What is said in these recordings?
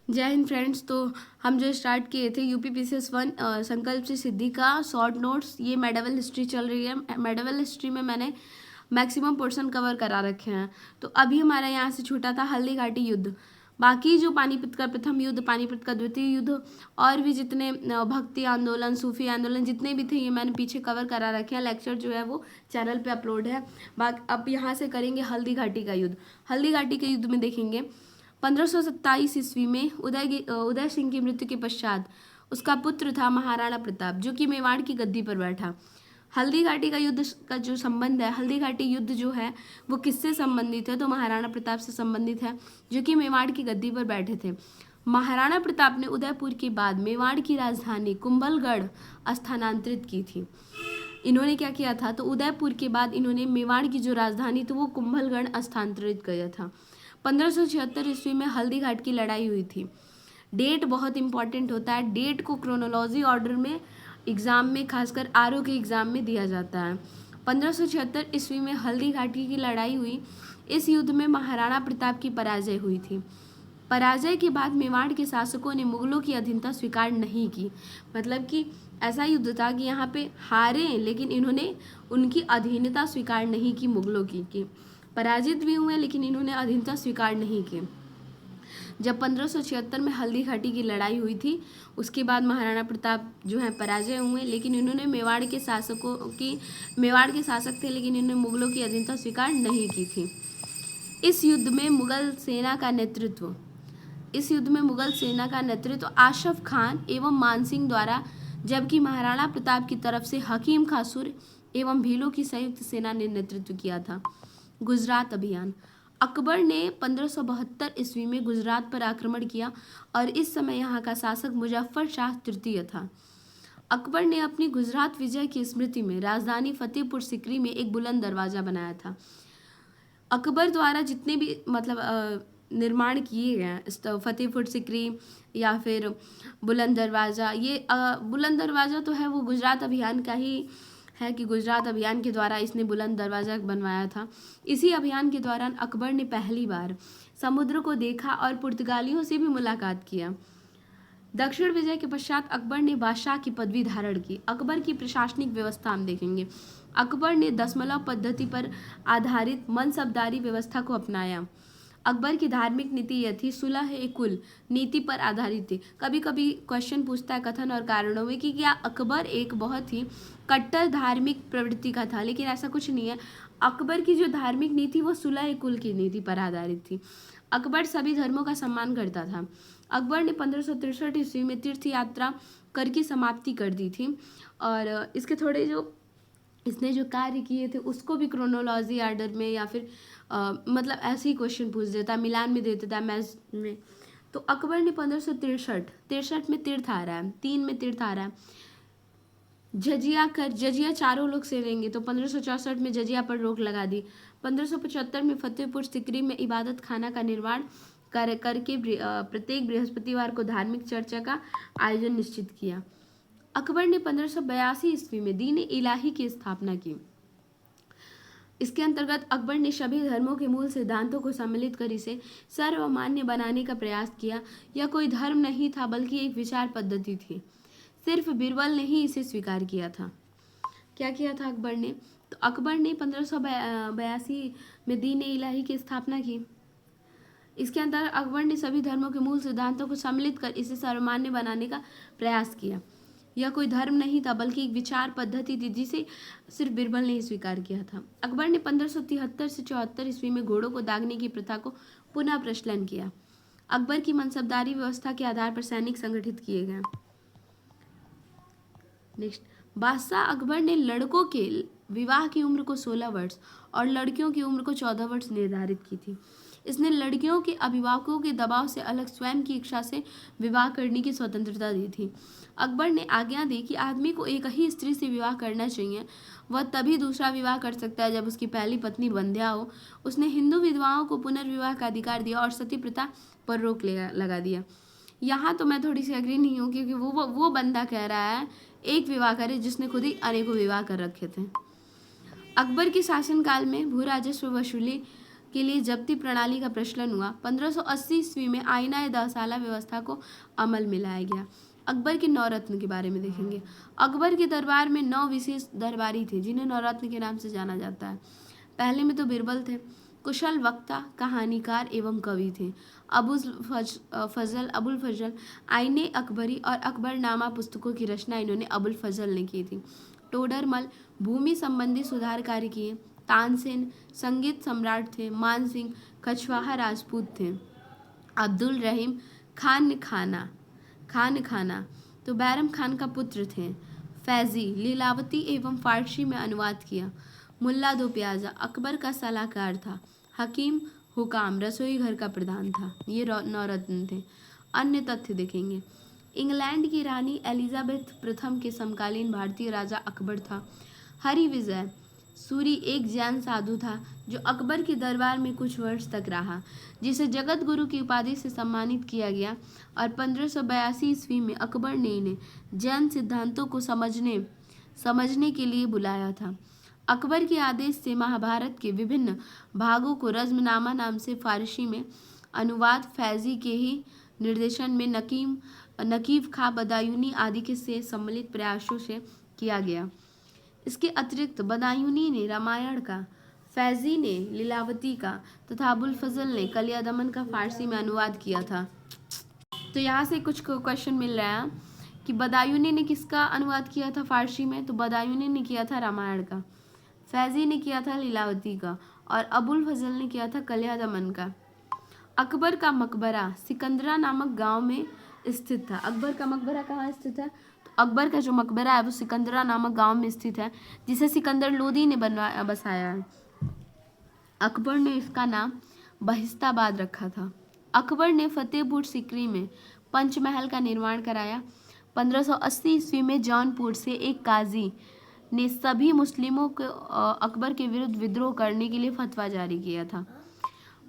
जय हिंद फ्रेंड्स। तो हम जो स्टार्ट किए थे UPPCS 1 संकल्प से सिद्धि का शॉर्ट नोट्स, ये मेडिवल हिस्ट्री चल रही है। मेडिवल हिस्ट्री में मैंने मैक्सिमम पोर्शन कवर करा रखे हैं। तो अभी हमारा यहाँ से छूटा था हल्दी घाटी युद्ध। बाकी जो पानीपत का प्रथम युद्ध, पानीपत का द्वितीय युद्ध और भी जितने भक्ति आंदोलन, सूफी आंदोलन जितने भी थे, ये मैंने पीछे कवर करा रखे हैं। लेक्चर जो है वो चैनल पे अपलोड है। अब यहाँ से करेंगे हल्दी घाटी का युद्ध। हल्दी घाटी के युद्ध में देखेंगे 1527 ईस्वी में उदय सिंह की मृत्यु के पश्चात उसका पुत्र था महाराणा प्रताप, जो कि मेवाड़ की गद्दी पर बैठा। हल्दी घाटी का युद्ध का जो संबंध है, हल्दी घाटी युद्ध जो है वो किससे संबंधित है? तो महाराणा प्रताप से संबंधित है, जो कि मेवाड़ की गद्दी पर बैठे थे। महाराणा प्रताप ने उदयपुर के बाद मेवाड़ की राजधानी कुंभलगढ़ स्थानांतरित की थी। इन्होंने क्या किया था? तो उदयपुर के बाद इन्होंने मेवाड़ की जो राजधानी थी वो कुंभलगढ़ स्थानांतरित किया था। 1576 ईस्वी में हल्दी घाट की लड़ाई हुई थी। डेट बहुत इंपॉर्टेंट होता है। डेट को क्रोनोलॉजी ऑर्डर में एग्जाम में, खासकर आरओ के एग्जाम में दिया जाता है। 1576 ईस्वी में हल्दी घाटी की लड़ाई हुई। इस युद्ध में महाराणा प्रताप की पराजय हुई थी। पराजय के बाद मेवाड़ के शासकों ने मुगलों की अधीनता स्वीकार नहीं की। मतलब कि ऐसा युद्ध था कि यहाँ पे हारे, लेकिन इन्होंने उनकी अधीनता स्वीकार नहीं की मुगलों की। पराजित भी हुए, लेकिन इन्होंने अधीनता स्वीकार नहीं की। जब 1576 में हल्दी घाटी की लड़ाई हुई थी, उसके बाद महाराणा प्रताप जो है पराजय हुए, लेकिन इन्होंने मेवाड़ के शासक थे, लेकिन इन्होंने मुगलों की अधीनता स्वीकार नहीं की थी। इस युद्ध में मुगल सेना का नेतृत्व आशफ खान एवं मानसिंह द्वारा, जबकि महाराणा प्रताप की तरफ से हकीम खासुर एवं भीलों की संयुक्त सेना ने नेतृत्व किया था। गुजरात अभियान। अकबर ने 1572 ईस्वी में गुजरात पर आक्रमण किया और इस समय यहाँ का शासक मुजफ्फर शाह तृतीय था। अकबर ने अपनी गुजरात विजय की स्मृति में राजधानी फतेहपुर सिकरी में एक बुलंद दरवाजा बनाया था। अकबर द्वारा जितने भी निर्माण किए गए, फतेहपुर सिकरी या फिर बुलंद दरवाज़ा, ये बुलंद दरवाज़ा तो है वो गुजरात अभियान का ही है कि गुजरात अभियान के द्वारा इसने बुलंद दरवाज़ा बनवाया था। इसी अभियान के दौरान अकबर ने पहली बार समुद्र को देखा और पुर्तगालियों से भी मुलाकात किया। दक्षिण विजय के पश्चात अकबर ने बादशाह की पदवी धारण की। अकबर की प्रशासनिक व्यवस्था हम देखेंगे। अकबर ने दशमलव पद्धति पर आधारित मनसबदारी व्यवस्था को अपनाया। अकबर की धार्मिक नीति यह थी, सुलह ए कुल नीति पर आधारित थी। कभी कभी क्वेश्चन पूछता है कथन और कारणों में कि क्या अकबर एक बहुत ही कट्टर धार्मिक प्रवृत्ति का था, लेकिन ऐसा कुछ नहीं है। अकबर की जो धार्मिक नीति वो सुलह ए कुल की नीति पर आधारित थी। अकबर सभी धर्मों का सम्मान करता था। अकबर ने 1563 ईस्वी में तीर्थ यात्रा कर की समाप्ति कर दी थी और इसके थोड़े जो इसने जो कार्य किए थे उसको भी क्रोनोलॉजी ऑर्डर में या फिर मतलब ऐसे ही क्वेश्चन पूछ देता, मिलान में दे देता मैथ में। तो अकबर ने 1563 में तीर्थ आ रहा है, 3 में तीर्थ आ रहा है, जजिया चारों लोग से लेंगे, तो 1564 में जजिया पर रोक लगा दी। 1575 में फतेहपुर सिकरी में इबादत खाना का निर्माण करके प्रत्येक बृहस्पतिवार को धार्मिक चर्चा का आयोजन निश्चित किया। अकबर ने 1582 ईस्वी में दीन इलाही की स्थापना की। इसके अंतर्गत अकबर ने सभी धर्मों के मूल सिद्धांतों को सम्मिलित कर इसे सर्वमान्य बनाने का प्रयास किया। यह कोई धर्म नहीं था, बल्कि एक विचार पद्धति थी। सिर्फ बीरबल ने ही इसे स्वीकार किया था। क्या किया था अकबर ने? तो अकबर ने 1582 में दीन इलाही की स्थापना की। इसके अंतर्गत अकबर ने सभी धर्मों के मूल सिद्धांतों को सम्मिलित कर इसे सर्वमान्य बनाने का प्रयास किया। यह कोई धर्म नहीं था, बल्कि एक विचार पद्धति थी, जिसे सिर्फ बीरबल ने ही स्वीकार किया था। अकबर ने 1573 से 74 ईस्वी में घोड़ों को दागने की प्रथा को पुनः प्रचलन किया। अकबर की मनसबदारी व्यवस्था के आधार पर सैनिक संगठित किए गए। नेक्स्ट, बादशाह अकबर ने लड़कों के विवाह की उम्र को 16 वर्ष और लड़कियों की उम्र को 14 वर्ष निर्धारित की थी। इसने लड़कियों के अभिभावकों के दबाव से अलग स्वयं की इच्छा से विवाह करने की स्वतंत्रता दी थी। अकबर ने आज्ञा दी कि आदमी को एक ही स्त्री से विवाह करना चाहिए। वह तभी दूसरा विवाह कर सकता है जब उसकी पहली पत्नी बंध्या हो। उसने हिंदू विधवाओं को पुनर्विवाह का अधिकार दिया और सती प्रथा पर रोक लगा दिया। यहाँ तो मैं थोड़ी सी एग्री नहीं हूँ, क्योंकि वो बंदा कह रहा है एक विवाह करे जिसने खुद ही अनेकों विवाह कर रखे थे। अकबर के शासनकाल में भू राजस्व वसूली के लिए जब्ती प्रणाली का प्रचलन हुआ। 1580 ईस्वी में आईना दसाला व्यवस्था को अमल में लाया गया। अकबर के नौरत्न के बारे में देखेंगे। अकबर के दरबार में 9 विशेष दरबारी थे जिन्हें नौरत्न के नाम से जाना जाता है। पहले में तो बिरबल थे, कुशल वक्ता, कहानीकार एवं कवि थे। अबुल फजल आईने अकबरी और अकबरनामा पुस्तकों की रचना इन्होंने अबुल फजल ने की थी। टोडरमल भूमि संबंधी सुधार कार्य किए। तानसेन संगीत सम्राट थे। मानसिंह कछवाहा राजपूत थे। अब्दुल रहीम खान खाना तो बैरम खान का पुत्र थे। फैजी लीलावती एवं फारसी में अनुवाद किया। मुल्ला दो प्याजा अकबर का सलाहकार था। हकीम हुकाम रसोई घर का प्रधान था। ये नौरत्न थे। अन्य तथ्य देखेंगे। इंग्लैंड की रानी एलिजाबेथ प्रथम के समकालीन भारतीय राजा अकबर था। हरि विजय सूरी एक जैन साधु था जो अकबर के दरबार में कुछ वर्ष तक रहा, जिसे जगत गुरु की उपाधि से सम्मानित किया गया और 1582 ईस्वी में अकबर ने इन्हें जैन सिद्धांतों को समझने के लिए बुलाया था। अकबर के आदेश से महाभारत के विभिन्न भागों को रज़्मनामा नाम से फारसी में अनुवाद फैजी के ही निर्देशन में नकीब खां बदायूनी आदि के से सम्मिलित प्रयासों से किया गया। इसके अतिरिक्त बदायूनी ने रामायण का, फैजी ने लीलावती का तथा अबुल फजल ने कलियादमन का फारसी में अनुवाद किया था। तो यहाँ से कुछ क्वेश्चन मिल रहा है कि बदायूनी ने किसका अनुवाद किया था फारसी में, तो बदायूनी ने किया था रामायण का, फैजी ने किया था लीलावती का और अबुल फजल ने किया था कलियादमन का। अकबर का मकबरा सिकंदरा नामक गांव में स्थित था। अकबर का मकबरा कहाँ स्थित है? तो अकबर का जो मकबरा है वो सिकंदरा नामक गांव में स्थित है, जिसे सिकंदर लोदी ने बसाया है। अकबर ने इसका नाम बहिस्ताबाद रखा था। अकबर ने फतेहपुर सीकरी में पंचमहल का निर्माण कराया। 1580 ईस्वी में जौनपुर से एक काजी ने सभी मुस्लिमों को अकबर के विरुद्ध विद्रोह करने के लिए फतवा जारी किया था।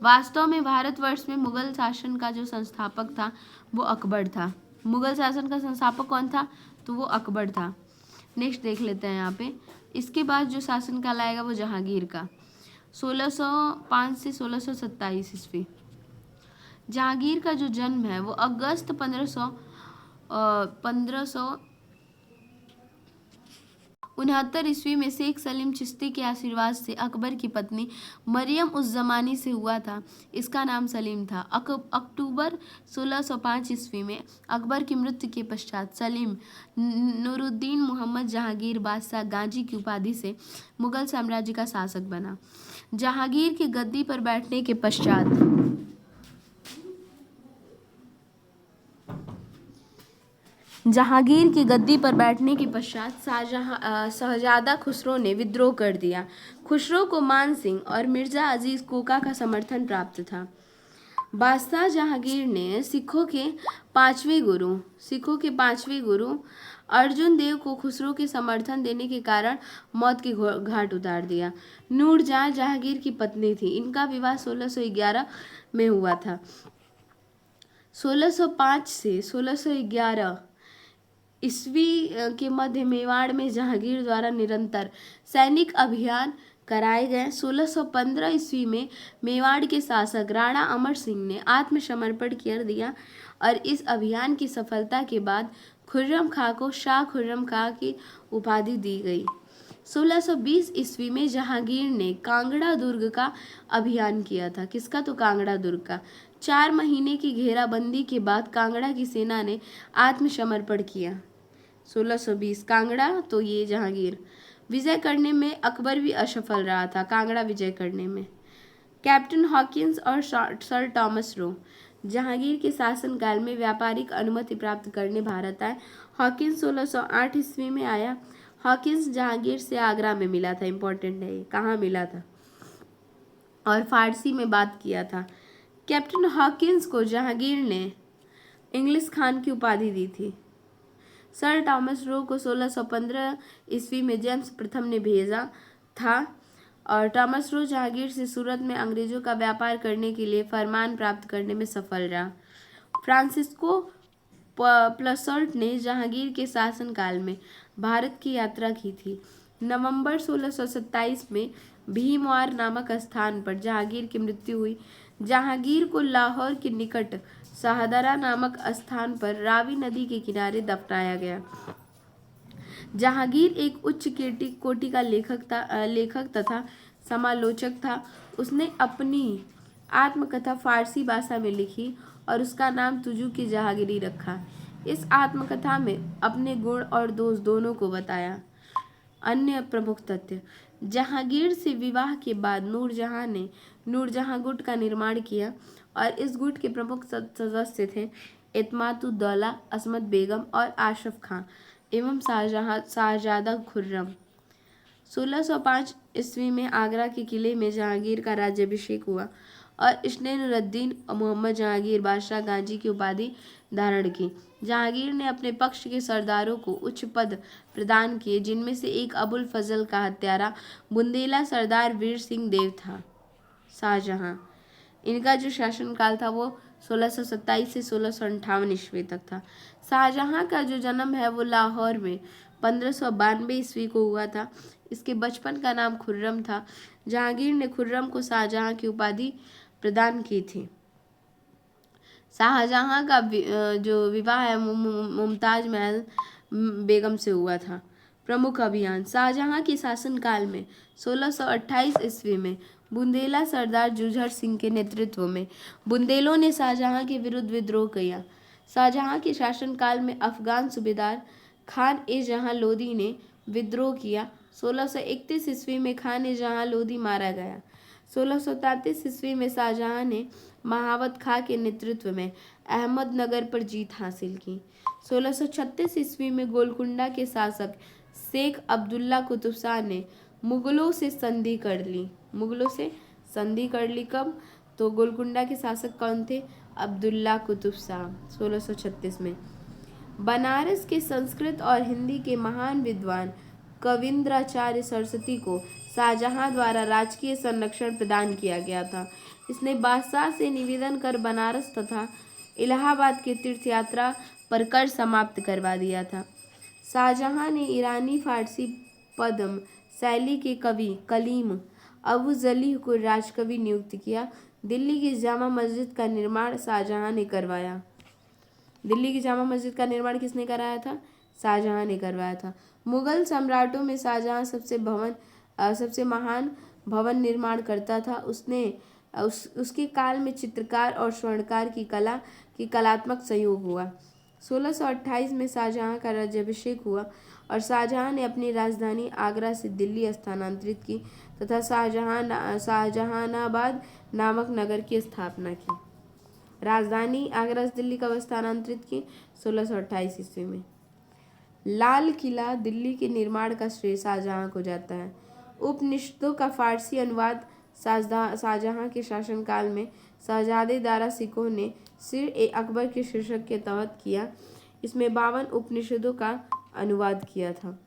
वास्तव में भारतवर्ष में मुगल शासन का जो संस्थापक था वो अकबर था। मुगल शासन का संस्थापक कौन था? तो वो अकबर था। नेक्स्ट देख लेते हैं यहाँ पे। इसके बाद जो शासनकाल आएगा वो जहांगीर का, 1605 से 1627 ईस्वी। जहांगीर का जो जन्म है वो अगस्त 1569 ईस्वी में शेख सलीम चिश्ती के आशीर्वाद से अकबर की पत्नी मरियम उस जमानी से हुआ था। इसका नाम सलीम था। अक्टूबर 1605 ईस्वी में अकबर की मृत्यु के पश्चात सलीम नूरुद्दीन मोहम्मद जहांगीर बादशाह गाजी की उपाधि से मुगल साम्राज्य का शासक बना। जहांगीर की गद्दी पर बैठने के पश्चात शहजादा खुसरो ने विद्रोह कर दिया। खुसरो को मान सिंह और मिर्जा अजीज कोका का समर्थन प्राप्त था। बादशाह जहांगीर ने सिखों के पांचवें गुरु अर्जुन देव को खुसरो के समर्थन देने के कारण मौत के घाट उतार दिया। नूरजहां जहांगीर की पत्नी थी। इनका विवाह 1611 में हुआ था। 1605 से 1611 ईस्वी के मध्य मेवाड़ में जहांगीर द्वारा निरंतर सैनिक अभियान कराए गए। 1615 ईस्वी में मेवाड़ के शासक राणा अमर सिंह ने आत्मसमर्पण कर दिया और इस अभियान की सफलता के बाद खुर्रम खां को शाह खुर्रम खां की उपाधि दी गई। 1620 ईस्वी में जहांगीर ने कांगड़ा दुर्ग का अभियान किया था। किसका? तो कांगड़ा दुर्ग का। 4 महीने की घेराबंदी के बाद कांगड़ा की सेना ने आत्मसमर्पण किया। 1620 कांगड़ा, तो ये जहांगीर। विजय करने में अकबर भी असफल रहा था कांगड़ा विजय करने में। कैप्टन हॉकिंस और सर टॉमस रो जहांगीर के शासनकाल में व्यापारिक अनुमति प्राप्त करने भारत आए। हॉकिंस 1608 ईस्वी में आया। हॉकिंस जहांगीर से आगरा में मिला था। इंपॉर्टेंट है ये, कहाँ मिला था, और फारसी में बात किया था। कैप्टन हॉकिंस को जहांगीर ने इंग्लिश खान की उपाधि दी थी। सर टॉमस रो को 1615 ईस्वी में जेम्स प्रथम ने भेजा था और टॉमस रो जहांगीर से सूरत में अंग्रेजों का व्यापार करने के लिए फरमान प्राप्त करने में सफल रहा। फ्रांसिस्को प्लसर्ट ने जहांगीर के शासनकाल में भारत की यात्रा की थी। नवंबर 1627 में भीमवार नामक स्थान पर जहांगीर की मृत्यु हुई। जहांगीर को लाहौर के निकट शाहदरा नामक स्थान पर रावी नदी के किनारे दफनाया गया। जहांगीर एक उच्च कोटि का लेखक तथा समालोचक था। उसने अपनी आत्मकथा फारसी भाषा में लिखी और उसका नाम तुजू की जहांगीरी रखा। इस आत्मकथा में अपने गुण और दोष दोनों को बताया। अन्य प्रमुख तथ्य: जहांगीर से विवाह के बाद नूरजहां ने नूरजहां गुट का निर्माण किया और इस गुट के प्रमुख सदस्य थे एतमाद-उद-दौला, असमत बेगम और आशफ खां एवं शाहजादा खुर्रम। 1605 ईस्वी में आगरा के किले में जहांगीर का राज्याभिषेक हुआ और इसने नूरुद्दीन मोहम्मद जहांगीर बादशाह गाजी की उपाधि धारण की। जहांगीर ने अपने पक्ष के सरदारों को उच्च पद प्रदान किए, जिनमें से एक अबुल फजल का हत्यारा बुंदेला सरदार वीर सिंह देव था। शाहजहां, इनका जो शासनकाल था वो 1627 से 1658 ईस्वी तक था। शाहजहां का जो जन्म है वो लाहौर में 1592 ईस्वी को हुआ था। इसके बचपन का नाम खुर्रम था। जहांगीर ने खुर्रम को शाहजहां की उपाधि प्रदान की थी। शाहजहां का जो विवाह है मुमताज महल बेगम से हुआ था। प्रमुख अभियान: शाहजहां के शासनकाल में 1628 ईस्वी में बुंदेला सरदार जुझर सिंह के नेतृत्व में बुंदेलों ने शाहजहां के विरुद्ध विद्रोह किया। शाहजहां के शासनकाल में अफगान सूबेदार खान ए जहां लोदी ने विद्रोह किया। 1631 ईस्वी में खान ए जहां लोदी मारा गया। 1633 ईस्वी में शाहजहां ने महावत खां के नेतृत्व में अहमदनगर पर जीत हासिल की। 1636 ईस्वी में गोलकुंडा के शासक शेख अब्दुल्ला कुतुब शाह ने मुगलों से संधि कर ली। कब? तो गोलकुंडा के शासक कौन थे? अब्दुल्ला कुतुब शाह। 1636 में बनारस के संस्कृत और हिंदी के महान विद्वान कविंद्राचार्य सरस्वती को शाहजहां द्वारा राजकीय संरक्षण प्रदान किया गया था। इसने बादशाह से निवेदन कर बनारस तथा इलाहाबाद के तीर्थ यात्रा पर कर समाप्त करवा दिया था। शाहजहां ने ईरानी फारसी पद्म शैली के कवि कलीम अबू जली को राजकवि नियुक्त किया। दिल्ली की जामा मस्जिद का निर्माण शाहजहां ने करवाया। दिल्ली की जामा मस्जिद का निर्माण किसने कराया था? शाहजहां ने करवाया था। मुगल सम्राटों में शाहजहां सबसे महान भवन निर्माण करता था। उसके काल में चित्रकार और स्वर्णकार की कलात्मक संयोग हुआ। 1628 में शाहजहां का राज्याभिषेक हुआ और शाहजहां ने अपनी राजधानी आगरा से दिल्ली स्थानांतरित की तथा शाहजहानाबाद नामक नगर की स्थापना की। राजधानी आगरा से दिल्ली कब स्थानांतरित की? 1628 ईस्वी में। लाल किला दिल्ली के निर्माण का श्रेय शाहजहां को जाता है। उपनिषदों का फारसी अनुवाद शाहजहां के शासनकाल में शहजादे दारा शिकोह ने सिर ए अकबर के शीर्षक के तहत किया। इसमें 52 उपनिषदों का अनुवाद किया था।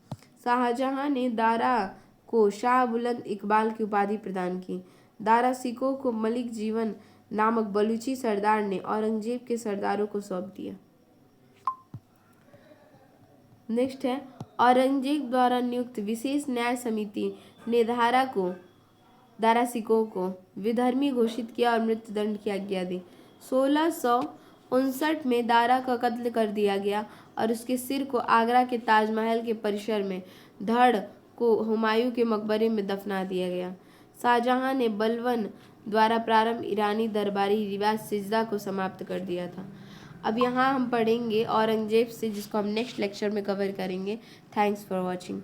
शाहजहां ने दारा को शाह बुलंद इकबाल की उपाधि प्रदान की। दारा शिकोह को मलिक जीवन नामक बलूची सरदार ने औरंगजेब के सरदारों को सौंप दिया। नेक्स्ट है, औरंगजेब द्वारा नियुक्त विशेष न्याय समिति ने दारा शिकोह को विधर्मी घोषित किया और मृत्युदंड की आज्ञा दी। 1659 में दारा का कत्ल कर दिया गया और उसके सिर को आगरा के ताजमहल के परिसर में धड़ को हुमायूं के मकबरे में दफना दिया गया। शाहजहां ने बलबन द्वारा प्रारंभ ईरानी दरबारी रिवाज सिजदा को समाप्त कर दिया था। अब यहाँ हम पढ़ेंगे औरंगजेब से, जिसको हम नेक्स्ट लेक्चर में कवर करेंगे। Thanks for watching.